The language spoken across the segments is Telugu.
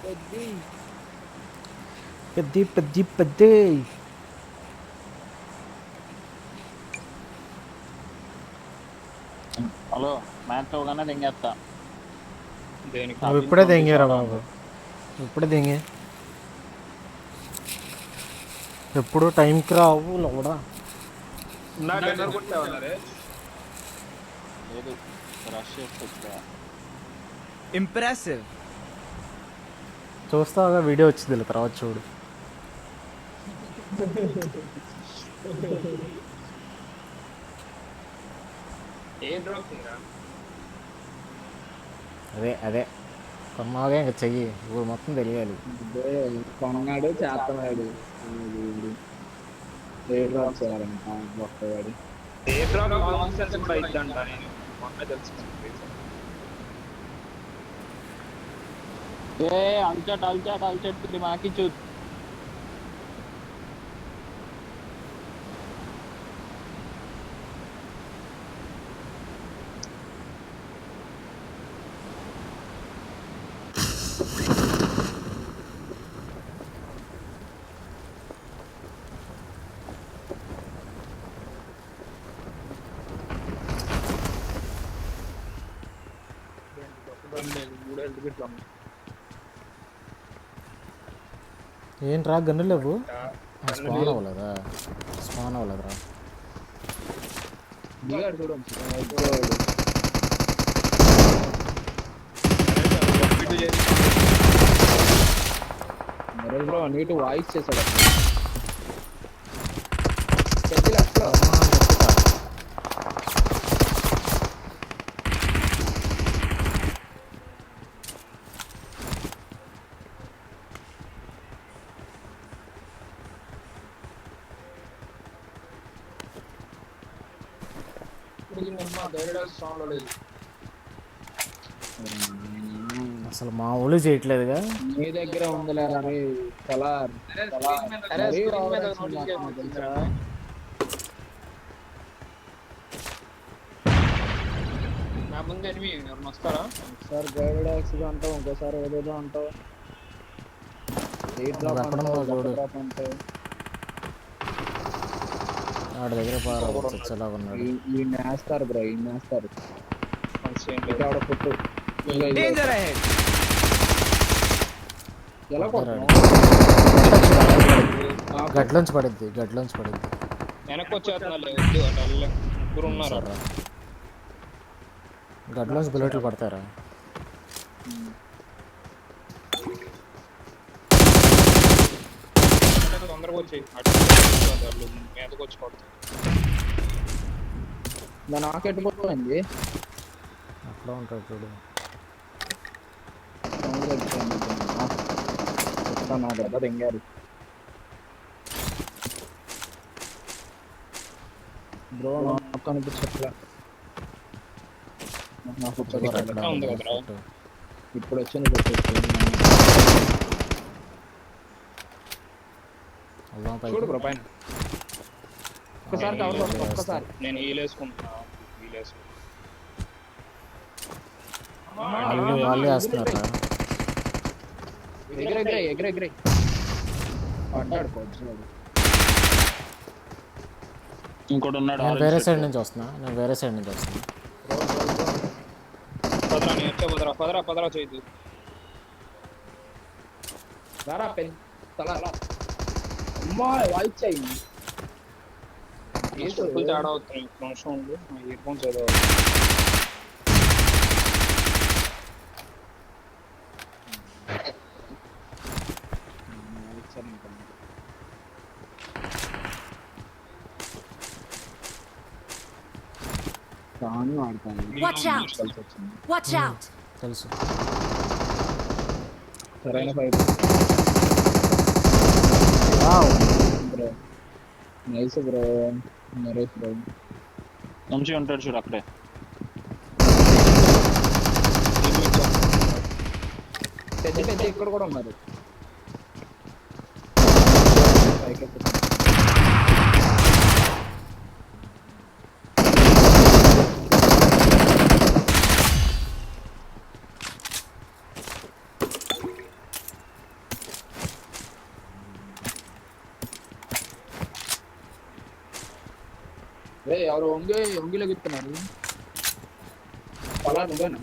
పెద్ది హలో మ్యాచ్ అవగానే దింగేస్తా. నువ్వు ఇప్పుడే దింగారా బాబు, ఇప్పుడే దింగే. ఎప్పుడు టైంకి రావు లోడా. లేదు రష్ చేసుకొచ్చా. ఇంప్రెసివ్. చూస్తావుగా వీడియో వచ్చింది తర్వాత చూడు. అదే కొన్నాగా ఇంకా చెయ్యి, ఇప్పుడు మొత్తం తెలియాలి. కొన్నాడు చేస్తున్నాడు. ఏ డ్రాప్ చేయాలంట ఒక్కవాడు. ఏ అల్చట్ దిమాకి చూ. ఏంట్రా గన్ను లేవు? స్పాన్ అవ్వలేదా? స్పాన్ అవ్వలేదురా. బ్రో నీటి వాయిస్ చేశాడు. అసలు మా ఊళ్ళు చేయట్లేదుగా. నీ దగ్గర ఉందిలేరా రే కలర్. ఒకసారి గైడెడ్ యాక్సిడ్ అంటావు, ఇంకోసారి ఏదేదో అంటావు. అంటే వాడి దగ్గర చచ్చేలా ఉన్నాడు. ఈ నేస్తారు బ్రో, ఈ నేస్తారు. పుట్టు డేంజర్ అహెడ్. ఎలా కొడతావు? గడ్లోంచి పడిద్ది. వెనక్కి వచ్చేస్తున్నారు ముగ్గురు ఉన్నారు. గడ్లోంచి బుల్లెట్లు పడతారా? తొందరగా వచ్చి మీదకి వచ్చి కొడతారు. దాని ఆకెట్టుకోండి. అక్కడ ఉంటాడు చూడు. ఎంగారు బ్రో నాకు కనిపించట్లా. ఇప్పుడు వచ్చింది. చూడు బ్రో పైన ఒక్కసారి కవర్ చేసుకో. ఒక్కసారి నేను హీలేసుకుంటున్నా. వాళ్ళు వేస్తున్నారా? ఎగిరే పడ్డాడు కొంచెం. ఇంకోటి ఉన్నాడు. నేను వేరే సైడ్ నుంచి వస్తున్నా. పదరా నేను వచ్చే పదరా చేయదు. అమ్మా వాయిస్ అయింది. తేడా అవుతుంది. నిమిషం ఉంది. ఇయర్ ఫోన్స్ ఏదో Watch out! తెలుసు. సరైన fight bro. Nice bro. Naresh bro మంచిగా ఉంటాడు చూడు అక్కడే. పెద్ద ఇక్కడ కూడా ఉన్నారు. ఎవరు వంగిలోకి ఇస్తున్నారు అలా నువ్వేనా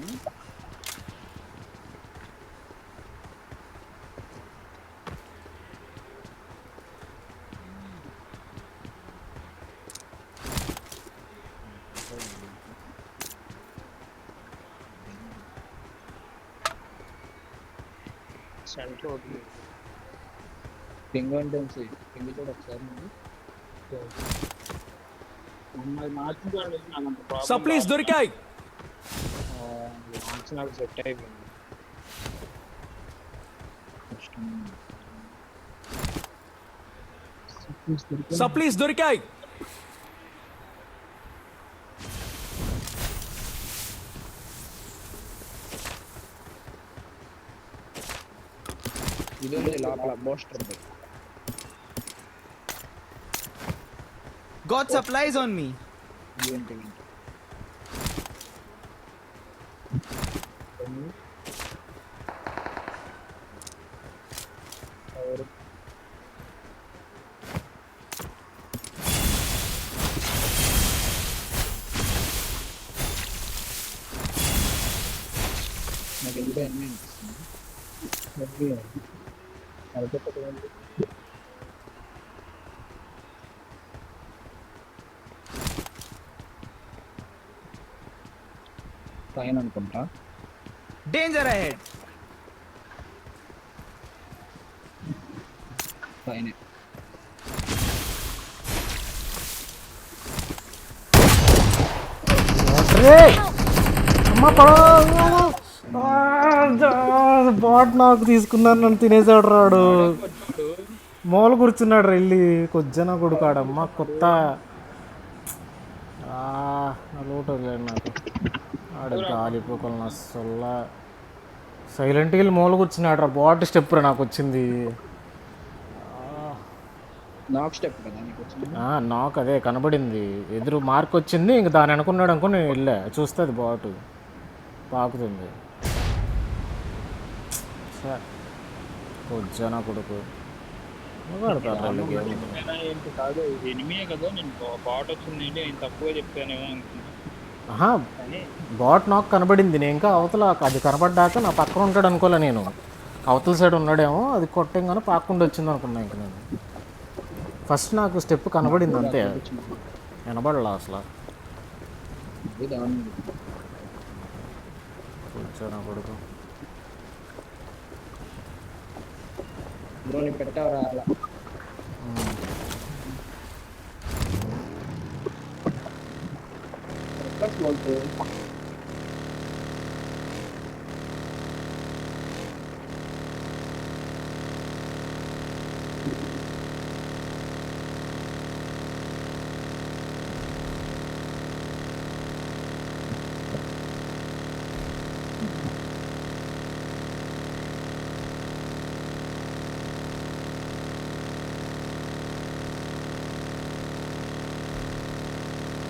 సెంటర్ ఒకటి పింగ్ అంటే పింగ్ కూడా ఒకసారి అమ్మాయి మార్చుకోండి నాకు అంత ప్రాబ్లం Supplies దొరికాయి. లాంచ్ నాకు సెట్ అయిపోయింది Supplies దొరికాయి. ఇది ఉంది లోపల buster Got supplies on me. ఏంటి నాకు ఎందుకు అన్నీ అనిపిస్తుంది పైన అనుకుంటా Danger ahead. పైన అమ్మ బాట్ నాకు తీసుకున్నాను, నన్ను తినేసాడు రాడు. మూల కూర్చున్నాడు వెళ్ళి కొజ్జన కొడుకాడమ్మ కొత్త నా లోటు వదిలేడు నాకు. ఆడ గాలిపోకలు అసలు సైలెంట్గా వెళ్ళి మూల కూర్చున్నాడు రా. బాట్ స్టెప్ రా నాకు వచ్చింది. నాక్ స్టెప్ కదా నీకు వచ్చింది నాకు అదే కనబడింది, ఎదురు మార్క్ వచ్చింది. ఇంక దాన్ని అనుకున్నాడు అనుకుని నేను వెళ్ళా, చూస్తే అది బాటు పాకుతుంది. కొజ్జన కొడుకు ఏంటి కాదు ఎనిమియే కదా నేను బాట్ వచ్చింది ఏంటి ఆయన తప్పుగా చెప్పానేమో అనుకున్నా. బాట్ నాకు కనబడింది, నేను ఇంకా అవతల అది కనబడ్డాక నా పక్కన ఉంటాడు అనుకోలే నేను. అవతల సైడ్ ఉన్నాడేమో, అది కొట్టంగానే పాక్కుండా వచ్చింది అనుకున్నా. ఇంక నేను ఫస్ట్ నాకు స్టెప్ కనబడింది అంతే, వినబడలా అసలు. కూర్చోనా కొడుకు పెట్టావరా అలా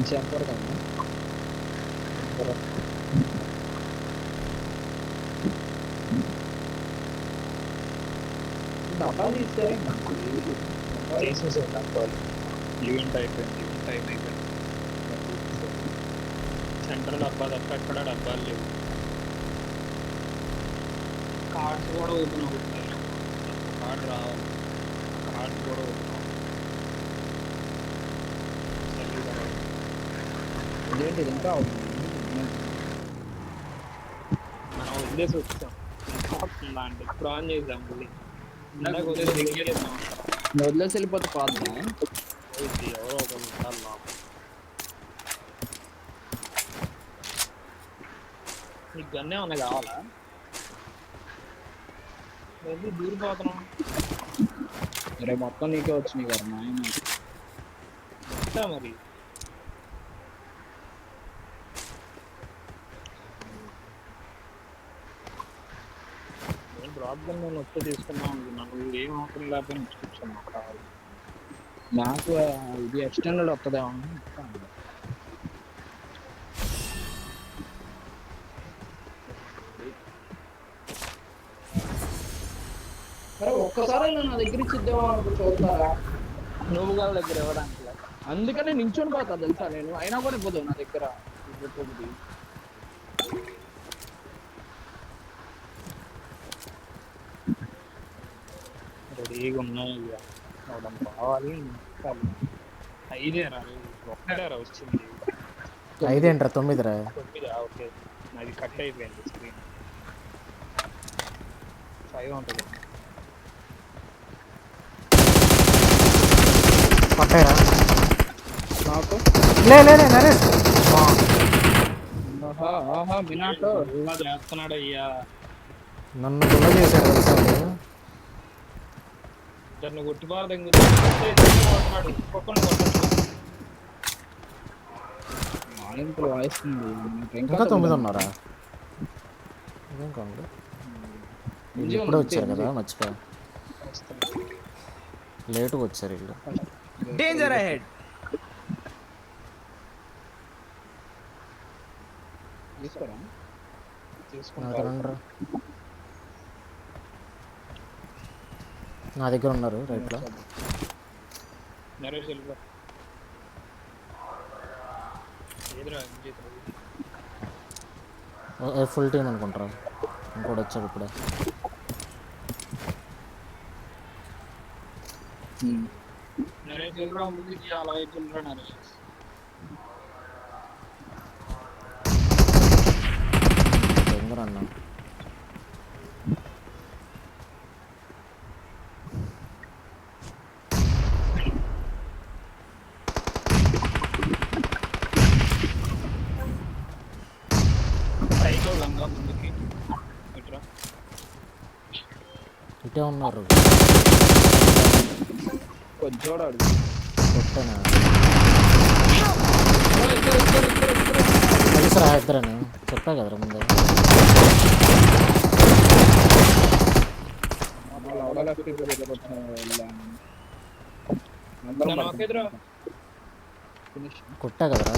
siapa kamu? Dapat sering చేసేసాను డబ్బాలు ఈవెంట్ అయిపోయింది సెంటర్ డబ్బా తప్ప ఎక్కడ డబ్బాలు లేవు. కార్డ్స్ కూడా ఓపెన్ అవుతున్నాయి, కార్డ్ రావాలి, కార్డ్స్ కూడా ఓపెన్ ఏంటి ఇంకా మనం వదిలేసి వచ్చాం. అంటే ఇప్పుడు ఆన్ చేద్దాం మళ్ళీ ఇందాక వదిలేసి వెళ్ళిపోతే పోద్దా ఎవరో ఒకరు ఉంటారు లోపల. నీకు గన్నే ఏమన్నా కావాలా? వెళ్ళి దూరిపోతున్నాం. రేపు మొత్తం నీకే వచ్చినాయి కదా నాయన. మరి డ్రాప్ గన్ నేను వచ్చి తీసుకున్నాం అనుకున్నాను. ఏం అవసరం లేకపోయినా ఇచ్చుకొచ్చాను నాకు కావాలి. నాకు ఇది ఎక్స్టెండెడ్ వస్తుందేమో. ఒక్కసారి నా దగ్గర ఇచ్చిద్దామో అనుకో చూస్తారా? నువ్వు వాళ్ళ దగ్గర ఇవ్వడానికి అందుకనే నించొని పోతా తెలుసా నేను, అయినా కూడా పోతావు నా దగ్గర ఒకటి. రెడీగా ఉన్నాయి ఇక అవడం కావాలి. ఐదే రా, ఒక్కడే రా వచ్చింది. 5 ఏంట్రా 9 రా. 9 ఓకే, అది కట్ అయిపోయింది స్క్రీన్. 5 ఉంటుంది. పట్టారా నాకు లే లే లే నరేష్. ఆహా వినాటో ఎలా చేస్తున్నాడు అయ్యా. నన్ను గుల్ల చేశాడు తెలుసా వాడు. దాన్ని కొట్టిపారు కొట్టినాడు కుక్కను కొట్టచ్చు. మాలింపులు వాయిస్తుంది ఇంకా 9 ఉన్నారా? ఇదేం కాదు, వీళ్ళు ఎప్పుడో వచ్చారు కదా, మర్చిపోయా. లేటుగా వచ్చారు వీళ్ళు. Danger ahead. తీసుకోరా రండి. నా దగ్గర ఉన్నారు రైట్లో. నరేష్ వెళ్ళిపో. ఏదిరా ఫుల్ టీం అనుకుంటారా? ఇంకోటి వచ్చాడు ఇప్పుడే. నరేష్ వెళ్ళరా, ముందుకి అలా వైపు వెళ్ళరా నరేష్. దగ్గర అన్నా సైకిల్ రంగా ముందుకి ఇట్రా. ఇటే ఉన్నారు. కొంచెోడాడు కొట్టనా తెలుసురా ఇద్దరని చెప్పా కదరా ముందే. కొట్టా కదరా.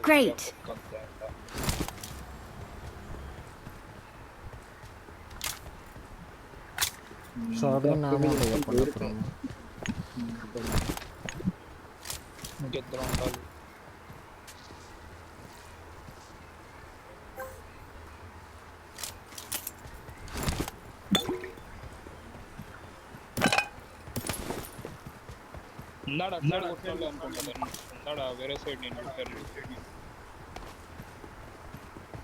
Great. షార్ట్గా నామే ఉంటుంది చెప్పండి అప్పుడు. ఇంకిద్దరు ఉండాలి. ఉన్నాడు అన్నాడు కొట్టాడు అనుకుంటా. ఉన్నాడా వేరే సైడ్ నేను అడిగాను.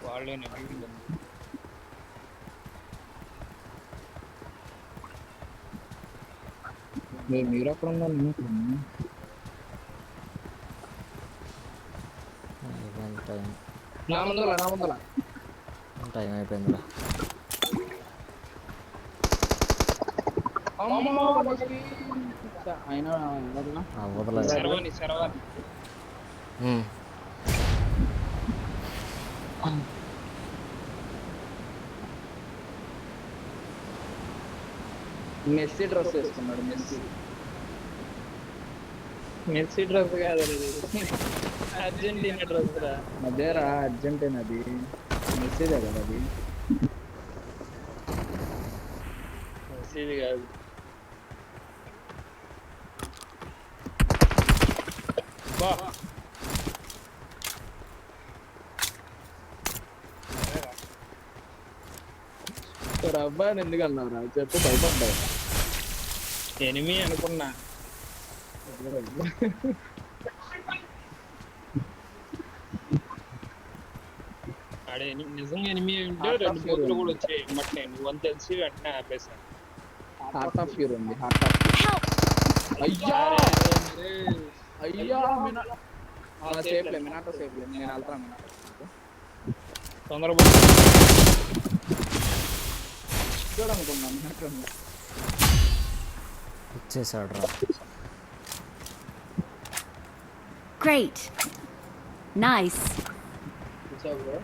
వాళ్ళే నేను మీరు అక్కడ ఉన్నారు, నేను ఇక్కడ ఉన్నా. టైం నా ముందల టైం అయిపోయిందిరా. అయినా అవ్వదులే. శరవాణి మెస్సీ డ్రెస్ వేసుకున్నాడు. మెస్సీ డ్రెస్ కాదు, అర్జెంటీనా డ్రెస్ రా. అదేరా అర్జెంటీనా, అది మెస్సీదే కదా అది. మెస్సీది కాదు. బా అబ్బాయిని ఎందుకు అన్నావురా చెప్పు, భయపడ్డావు. ఎనిమి అనుకున్నా. ఆడే నిజంగా ఎనిమి ఉంటే 2 బూతులు కూడా వచ్చాయి. బట్ నేను నువ్వు తెలిసి వెంటనే ఆపేసాను. హార్ట్ ఆఫ్ ఫ్యూర్ ఉంది. హార్ట్ ఆఫ్ అయ్యా అయ్యా సేఫ్లే మినాటో సేఫ్లే. నేను వెళ్తాను మినాటో. తొందరపడి చూడనుకున్నాను మినాటో ఇచ్చేసాడు రా. Great. Nice. చూసావు బ్రో,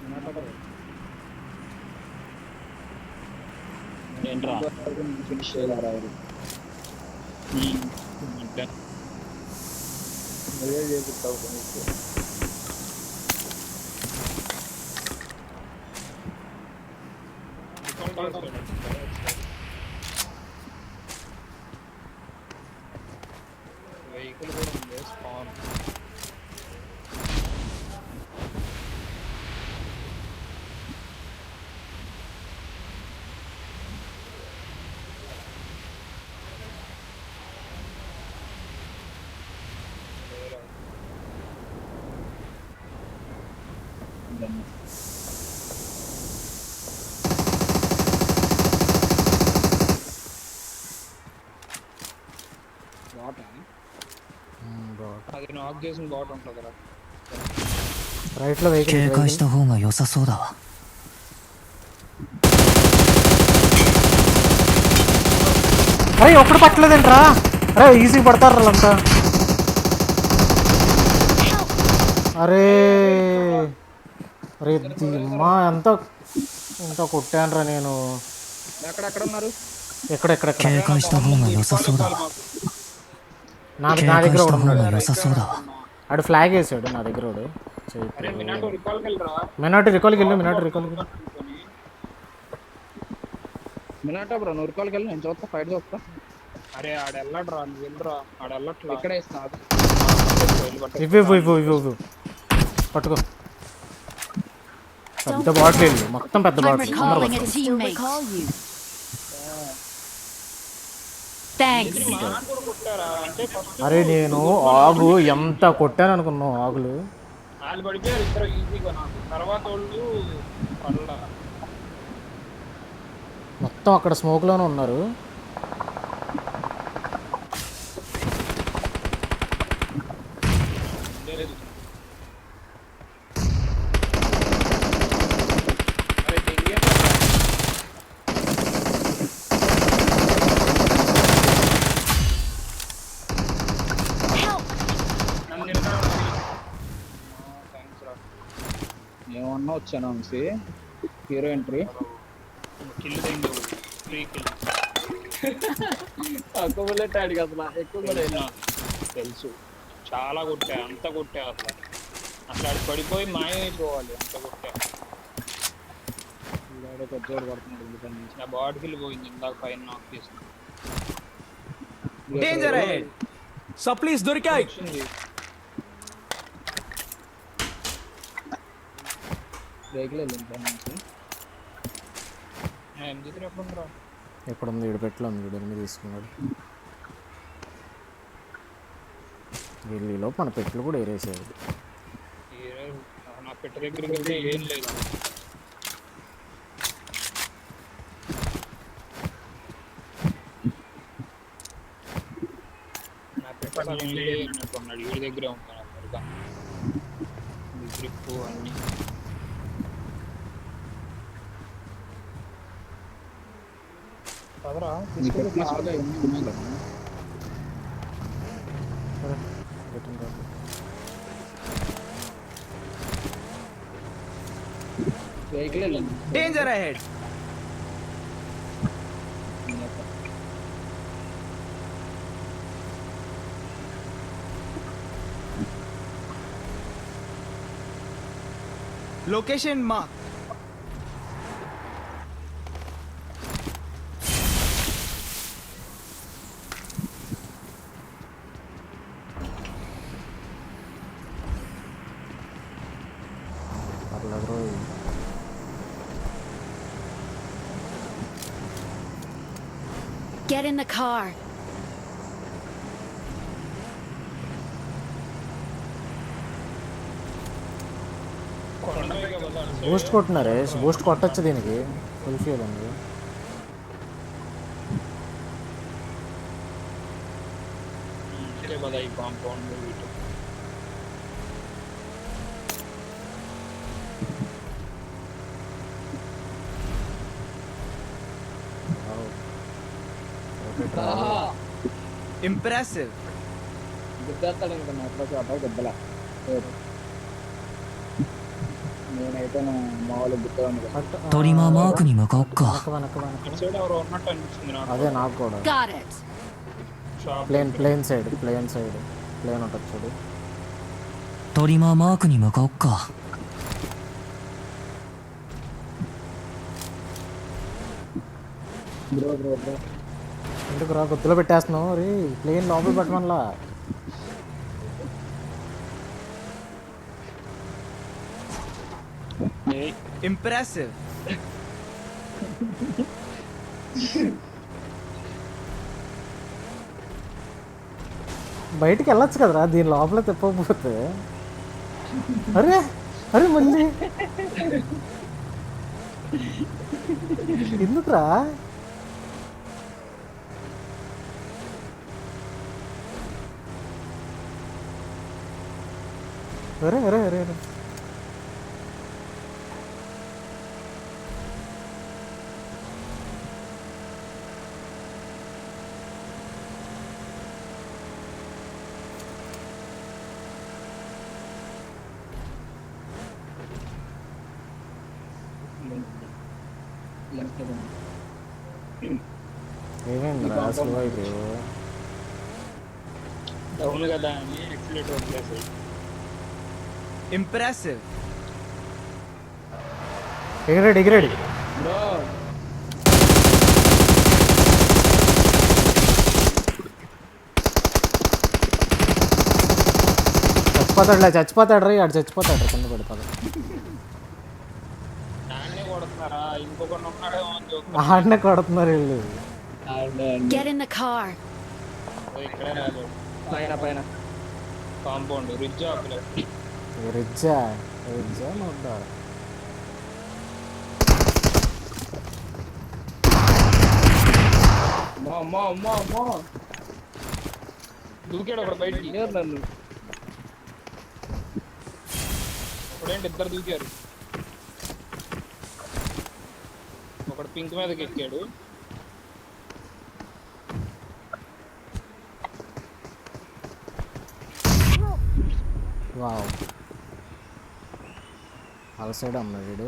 మినాటో ఏంట్రా ఫినిష్ చేయాలి. నువ్వే చేపిస్తావు. వెహికల్ కూడా ఉంది స్పాన్. అది నాక్ చేసిన బాట్ ఉంటుంది కదా. రైట్లో వెహికల్ 警戒した方が良さそうだわ。 అరే ఒక్కడు పట్టలేదేంట్రా? అరే ఈజీ పడతారు వాళ్ళంతా. అరే అరే మా ఎంత కొట్టానురా నేను. ఎక్కడ ఉన్నారు? ఎక్కడెక్కడ 警戒した方が良さそうだわ。 నా 警 దగ్గర 戒し ఒకడు た方 ఉన్నాడు. が良さそうだわ。 ఆడు ఫ్లాగ్ వేసాడు నా దగ్గర వాడు. అరే మినాటో రికాల్కి వెళ్ళరా. మినాటి రికాల్కి వెళ్ళు. మినాటి రికాల్కి వెళ్ళు. మినాటో బ్రో నువ్వు రికాల్కి వెళ్ళి నేను చూస్తా, ఫైట్ చూస్తా. అరే ఆడ వెళ్ళడ్రా, నువ్వు వెళ్ళరా. ఆడ వెళ్ళట్లా. ఇక్కడే ఇస్తున్నా. ఇవ్వు పట్టుకో. పెద్ద బాటిల్ వెళ్ళు, మొత్తం పెద్ద I'm bottle. recalling a teammate. Thanks. కొట్టారా అంటే ఫస్ట్ అరే నేను ఆగు ఎంత కొట్టాను అనుకున్నావు ఆగులు. వాళ్ళు పడిపోయారు ఇద్దరు ఈజీగా. నాకు తర్వాత వాళ్ళు పడల. మొత్తం అక్కడ స్మోక్లోనే ఉన్నారు. అరే దెంగే నన్ను నిలబడ. థ్యాంక్స్ రా. ఏమన్నా వచ్చాను అంసి హీరో ఎంట్రీ. కిల్ దెంగే ఫ్రీ కిల్. తక్కువ బుల్లెట్ ఆడికి అసలు ఎక్కువ కూడా వెళ్ళా. తెలుసు చాలా కొట్టా, అంత కొట్టా అసలు. అసలు ఆడు పడిపోయి మాయమైపోవాలి అంత కొట్టా. కొద్దిగా పడుతున్నాడు ఎందుకని. నా బాడీ కిల్ పోయింది ఇందాక పైన నాక్ చేసింది. Danger ahead. Supplies దొరికాయి. వెహికల్ వెళ్ళింది పైన నుంచి. M3 ఎప్పుడు రా. ఎక్కడ ఉంది? వీడు పెట్లో ఉంది. వీడు ఎనిమిది తీసుకున్నాడు. వీళ్ళలో మన పెట్లు కూడా ఏరేసాడు. నా పెట్ట దగ్గరికి వెళ్తే ఏం లేదు. నా పెట్ట సగం లేనట్టున్నాడు. వీడి దగ్గరే ఉంటాను అమెరికా. గ్రిప్ అన్నీ. పదరా నీకు ఎట్లా సాగా ఇవన్నీ ఉన్నాయి కదా. వెహికల్ వెళ్ళింది. Danger ahead. Location mark. పర్లేదు రోజు. Get in the car. Boost కొట్టినారే. బూస్ట్ కొట్టచ్చు దీనికి. ఫుల్ ఫ్యూల్ ఉంది. కదా ఈ కాంపౌండ్ వీటి. Impressive. గుద్దేస్తాడు ఇంకా ఎట్లా చోట గుద్దల. నేనైతే మామూలు గుద్దాను కదా. トリマーマークに向かおっか。 ఇటు సైడ్ ఎవరో ఉన్నట్టు అనిపిస్తుంది నాకు. అదే నాకు కూడా. Got it. Shop plane side plane ఉంటుంది చూడు. トリマーマークに向かおっか。బ్రో ఎందుకు రా గుర్తులో పెట్టేస్తున్నావు రే ప్లేన్ లోపల పెట్టమల్లా Impressive. బయటికి వెళ్ళొచ్చు కదరా దీని లోపల తిప్పకపోతే అరే అరే మళ్ళీ ఎందుకురా అరే అరే అరే అరే ఏమైందిరా స్లో అయిపోయావు డౌన్ కదా అని ఎక్సిలేటర్ వదిలేసి Impressive. ఎగిరాడు ఎగిరాడు బ్రో చచ్చిపోతాడు రా ఆడు చచ్చిపోతాడు కింద పడిపోతాడు నాన్నే కొడుతున్నారా ఇంకొకటి ఉన్నాడేమో అని చూస్తున్నా. ఆడనే కొడుతున్నారు వీళ్ళు Get in the car. ఇక్కడే రాదు పైన కాంపౌండ్ రిడ్జ్ ఆకులు రిజ్జా రిజ్జా నొద్దా అమ్మో దూకాడు ఒకడు బయటికి నన్ను ఇప్పుడేంటి ఇద్దరు దూకారు ఒకడు పింక్ మీదకి ఎక్కాడు వావ్ వాళ్ళ సైడ్ అన్నాడు వీడు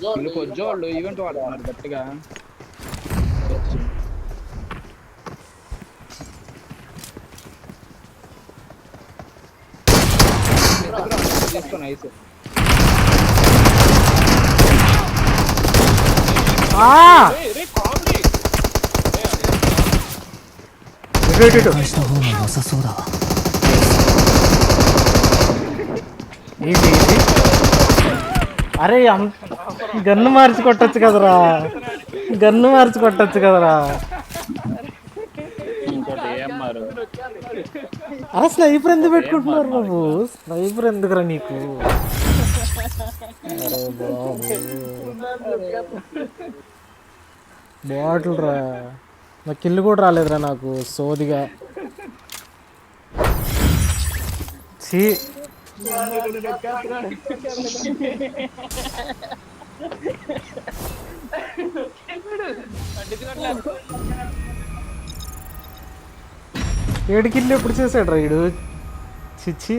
వీళ్ళు కొజ్జోళ్ళు ఈవెంట్ వాడుతున్నారు గట్టిగా తీసుకొని ఐస్ ఇటు 返した方が良さそうだわ ఈజీ ఈజీ అరే గన్ను మార్చి కొట్టచ్చు కదరా గన్ను మార్చి కొట్టచ్చు కదరా ఇంకోటి ఏఎంఆర్ అరే స్నైపర్ ఎందుకు పెట్టుకుంటున్నారు నువ్వు స్నైపర్ ఎందుకురా నీకు అరే బాబు బాటిల్ రా నాకు కిల్లు కూడా రాలేదురా నాకు సోదిగా ఛీ ఏడు కిల్లు ఎప్పుడు చేశాడు రా వీడు చిచ్చి